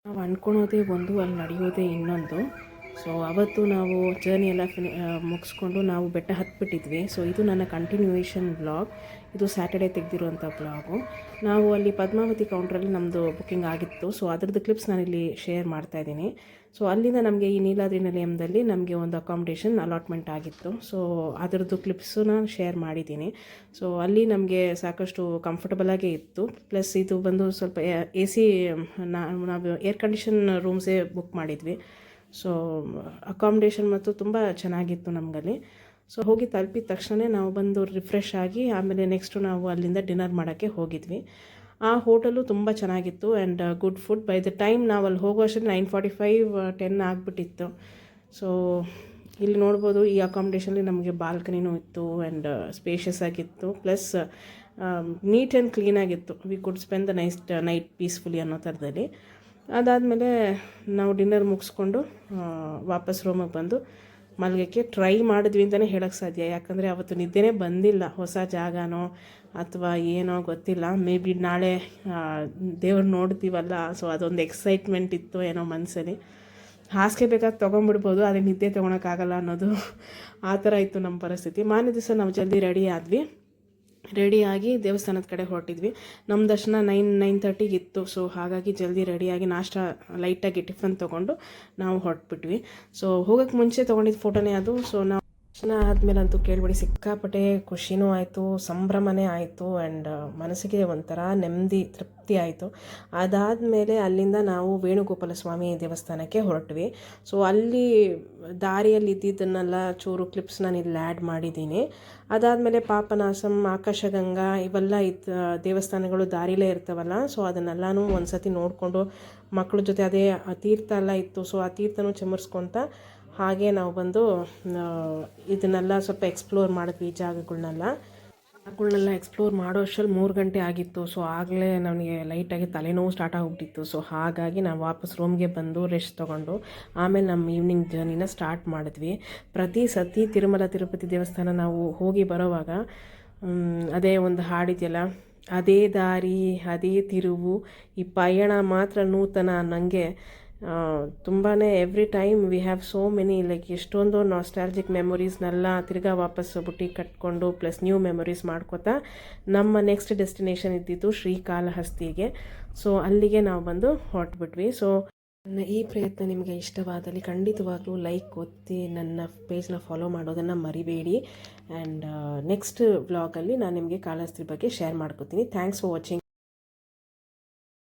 ನಾವು ಅಂದ್ಕೊಳೋದೇ ಒಂದು, ಅಲ್ಲಿ ನಡೆಯೋದೇ ಇನ್ನೊಂದು. ಸೊ ಅವತ್ತು ನಾವು ಜರ್ನಿ ಎಲ್ಲ ಮುಗಿಸ್ಕೊಂಡು ನಾವು ಬೆಟ್ಟ ಹತ್ಬಿಟ್ಟಿದ್ವಿ. ಸೊ ಇದು ನನ್ನ ಕಂಟಿನ್ಯೂಯೇಷನ್ ಬ್ಲಾಗ್. ಇದು ಸ್ಯಾಟರ್ಡೇ ತೆಗೆದಿರುವಂಥ ಬ್ಲಾಗು. ನಾವು ಅಲ್ಲಿ ಪದ್ಮಾವತಿ ಕೌಂಟ್ರಲ್ಲಿ ನಮ್ಮದು ಬುಕ್ಕಿಂಗ್ ಆಗಿತ್ತು. ಸೊ ಅದರದ್ದು ಕ್ಲಿಪ್ಸ್ ನಾನಿಲ್ಲಿ ಶೇರ್ ಮಾಡ್ತಾಯಿದ್ದೀನಿ. ಸೊ ಅಲ್ಲಿಂದ ನಮಗೆ ಈ ನೀಲಾದ್ರಿ ನಿಲಯಂದಲ್ಲಿ ನಮಗೆ ಒಂದು ಅಕಾಮಿಡೇಷನ್ ಅಲಾಟ್ಮೆಂಟ್ ಆಗಿತ್ತು. ಸೊ ಅದರದ್ದು ಕ್ಲಿಪ್ಸನ್ನ ಶೇರ್ ಮಾಡಿದ್ದೀನಿ. ಸೊ ಅಲ್ಲಿ ನಮಗೆ ಸಾಕಷ್ಟು ಕಂಫರ್ಟಬಲಾಗೇ ಇತ್ತು. ಪ್ಲಸ್ ಇದು ಬಂದು ಸ್ವಲ್ಪ ಎ ಸಿ, ನಾವು ಏರ್ ಕಂಡೀಷನ್ ರೂಮ್ಸೇ ಬುಕ್ ಮಾಡಿದ್ವಿ. ಸೊ ಅಕಾಮಿಡೇಷನ್ ಮತ್ತು ತುಂಬ ಚೆನ್ನಾಗಿತ್ತು ನಮಗಲ್ಲಿ. ಸೊ ಹೋಗಿ ತಲುಪಿದ ತಕ್ಷಣ ನಾವು ಬಂದು ರಿಫ್ರೆಶ್ ಆಗಿ ಆಮೇಲೆ ನೆಕ್ಸ್ಟು ನಾವು ಅಲ್ಲಿಂದ ಡಿನ್ನರ್ ಮಾಡೋಕ್ಕೆ ಹೋಗಿದ್ವಿ. ಆ ಹೋಟೆಲು ತುಂಬ ಚೆನ್ನಾಗಿತ್ತು and good food. By the time ನಾವು ಅಲ್ಲಿ ಹೋಗೋ ಅಷ್ಟರಲ್ಲಿ 9:45 10 ಆಗಿಬಿಟ್ಟಿತ್ತು. ಸೊ ಇಲ್ಲಿ ನೋಡ್ಬೋದು, ಈ ಅಕಾಮಿಡೇಷನಲ್ಲಿ ನಮಗೆ ಬಾಲ್ಕನಿನೂ ಇತ್ತು ಆ್ಯಂಡ್ ಸ್ಪೇಷಿಯಸ್ ಆಗಿತ್ತು. ಪ್ಲಸ್ ನೀಟ್ ಆ್ಯಂಡ್ ಕ್ಲೀನಾಗಿತ್ತು. We could spend the night peacefully ಅನ್ನೋ ಥರದಲ್ಲಿ. ಅದಾದಮೇಲೆ ನಾವು ಡಿನ್ನರ್ ಮುಗಿಸ್ಕೊಂಡು ವಾಪಸ್ ರೂಮಿಗೆ ಬಂದು ಮಲಗಕ್ಕೆ ಟ್ರೈ ಮಾಡಿದ್ವಿ ಅಂತಲೇ ಹೇಳೋಕ್ಕೆ ಸಾಧ್ಯ. ಯಾಕಂದರೆ ಅವತ್ತು ನಿದ್ದೆನೇ ಬಂದಿಲ್ಲ. ಹೊಸ ಜಾಗನೋ ಅಥವಾ ಏನೋ ಗೊತ್ತಿಲ್ಲ. ಮೇ ಬಿ ನಾಳೆ ದೇವ್ರು ನೋಡ್ತೀವಲ್ಲ, ಸೊ ಅದೊಂದು ಎಕ್ಸೈಟ್ಮೆಂಟ್ ಇತ್ತು ಏನೋ ಮನಸ್ಸಲ್ಲಿ. ಹಾಸಿಗೆ ಬೇಕಾದ್ರೆ ತೊಗೊಂಬಿಡ್ಬೋದು, ಆದರೆ ನಿದ್ದೆ ತೊಗೊಳಕ್ಕಾಗಲ್ಲ ಅನ್ನೋದು ಆ ಥರ ಇತ್ತು ನಮ್ಮ ಪರಿಸ್ಥಿತಿ. ಮಾರನೇ ದಿವಸ ನಾವು ಜಲ್ದಿ ರೆಡಿಯಾಗಿ ದೇವಸ್ಥಾನದ ಕಡೆ ಹೊರಟಿದ್ವಿ. ನಮ್ಮ ದರ್ಶನ 9:30 ಇತ್ತು. ಸೊ ಹಾಗಾಗಿ ಜಲ್ದಿ ರೆಡಿಯಾಗಿ ನಾಷ್ಟ ಲೈಟಾಗಿ ಟಿಫನ್ ತೊಗೊಂಡು ನಾವು ಹೊರಟ್ಬಿಟ್ವಿ. ಸೊ ಹೋಗೋಕ್ಕೆ ಮುಂಚೆ ತೊಗೊಂಡಿದ್ದು ಫೋಟೋನೇ ಅದು. ಸೊ ನಾವು ದರ್ಶನ ಆದಮೇಲಂತೂ ಕೇಳಿಬಿಡಿ, ಸಿಕ್ಕಾಪಟ್ಟೆ ಖುಷಿನೂ ಆಯಿತು, ಸಂಭ್ರಮನೇ ಆಯಿತು ಆ್ಯಂಡ್ ಮನಸ್ಸಿಗೆ ಒಂಥರ ನೆಮ್ಮದಿ, ತೃಪ್ತಿ ಆಯಿತು. ಅದಾದಮೇಲೆ ಅಲ್ಲಿಂದ ನಾವು ವೇಣುಗೋಪಾಲ ಸ್ವಾಮಿ ದೇವಸ್ಥಾನಕ್ಕೆ ಹೊರಟ್ವಿ. ಸೊ ಅಲ್ಲಿ ದಾರಿಯಲ್ಲಿ ಇದ್ದಿದ್ದನ್ನೆಲ್ಲ ಚೂರು ಕ್ಲಿಪ್ಸ್ ನಾನು ಇಲ್ಲಿ ಆ್ಯಡ್ ಮಾಡಿದ್ದೀನಿ. ಅದಾದಮೇಲೆ ಪಾಪನಾಸಂ, ಆಕಾಶಗಂಗಾ ಇವೆಲ್ಲ ದೇವಸ್ಥಾನಗಳು ದಾರಿಲೇ ಇರ್ತಾವಲ್ಲ. ಸೊ ಅದನ್ನೆಲ್ಲನೂ ಒಂದು ಸತಿ ನೋಡಿಕೊಂಡು ಮಕ್ಕಳ ಜೊತೆ ಅದೇ ತೀರ್ಥ ಎಲ್ಲ ಇತ್ತು. ಸೊ ಆ ತೀರ್ಥನೂ ಚಮರ್ಸ್ಕೊತ ಹಾಗೆ ನಾವು ಬಂದು ಇದನ್ನೆಲ್ಲ ಸ್ವಲ್ಪ ಎಕ್ಸ್ಪ್ಲೋರ್ ಮಾಡಿದ್ವಿ. ಈ ಜಾಗಗಳನ್ನೆಲ್ಲ ಎಕ್ಸ್ಪ್ಲೋರ್ ಮಾಡೋ ಅಷ್ಟರಲ್ಲಿ 3 ಗಂಟೆ ಆಗಿತ್ತು. ಸೊ ಆಗಲೇ ನನಗೆ ಲೈಟಾಗಿ ತಲೆನೋವು ಸ್ಟಾರ್ಟ್ ಆಗಿಬಿಟ್ಟಿತ್ತು. ಸೊ ಹಾಗಾಗಿ ನಾವು ವಾಪಸ್ ರೂಮ್ಗೆ ಬಂದು ರೆಸ್ಟ್ ತೊಗೊಂಡು ಆಮೇಲೆ ನಮ್ಮ ಈವ್ನಿಂಗ್ ಜರ್ನಿನ ಸ್ಟಾರ್ಟ್ ಮಾಡಿದ್ವಿ. ಪ್ರತಿ ಸತಿ ತಿರುಮಲ ತಿರುಪತಿ ದೇವಸ್ಥಾನ ನಾವು ಹೋಗಿ ಬರೋವಾಗ ಅದೇ ಒಂದು ಹಾಡಿದೆಯಲ್ಲ, ಅದೇ ದಾರಿ ಅದೇ ತಿರುವು, ಈ ಪಯಣ ಮಾತ್ರ ನೂತನ ಅನ್ನಂಗೆ ತುಂಬಾ every time we have so many like ಎಷ್ಟೊಂದು ನಾಸ್ಟಾಲ್ಜಿಕ್ ಮೆಮೊರೀಸ್ನೆಲ್ಲ ತಿರ್ಗಾ ವಾಪಸ್ ಬುಟ್ಟಿ ಕಟ್ಕೊಂಡು ಪ್ಲಸ್ ನ್ಯೂ ಮೆಮೊರೀಸ್ ಮಾಡ್ಕೋತಾ ನಮ್ಮ ನೆಕ್ಸ್ಟ್ ಡೆಸ್ಟಿನೇಷನ್ ಇದ್ದಿದ್ದು ಶ್ರೀಕಾಳಹಸ್ತಿಗೆ. ಸೊ ಅಲ್ಲಿಗೆ ನಾವು ಬಂದು ಹೊರಟ್ಬಿಟ್ವಿ. ಸೊ ನನ್ನ ಈ ಪ್ರಯತ್ನ ನಿಮಗೆ ಇಷ್ಟವಾದಲ್ಲಿ ಖಂಡಿತವಾಗ್ಲೂ ಲೈಕ್ ಒತ್ತಿ ನನ್ನ ಪೇಜ್ನ ಫಾಲೋ ಮಾಡೋದನ್ನು ಮರಿಬೇಡಿ. ಆ್ಯಂಡ್ ನೆಕ್ಸ್ಟ್ ವ್ಲಾಗಲ್ಲಿ ನಾನು ನಿಮಗೆ ಕಾಳಹಸ್ತಿ ಬಗ್ಗೆ ಶೇರ್ ಮಾಡ್ಕೋತೀನಿ. Thanks for watching.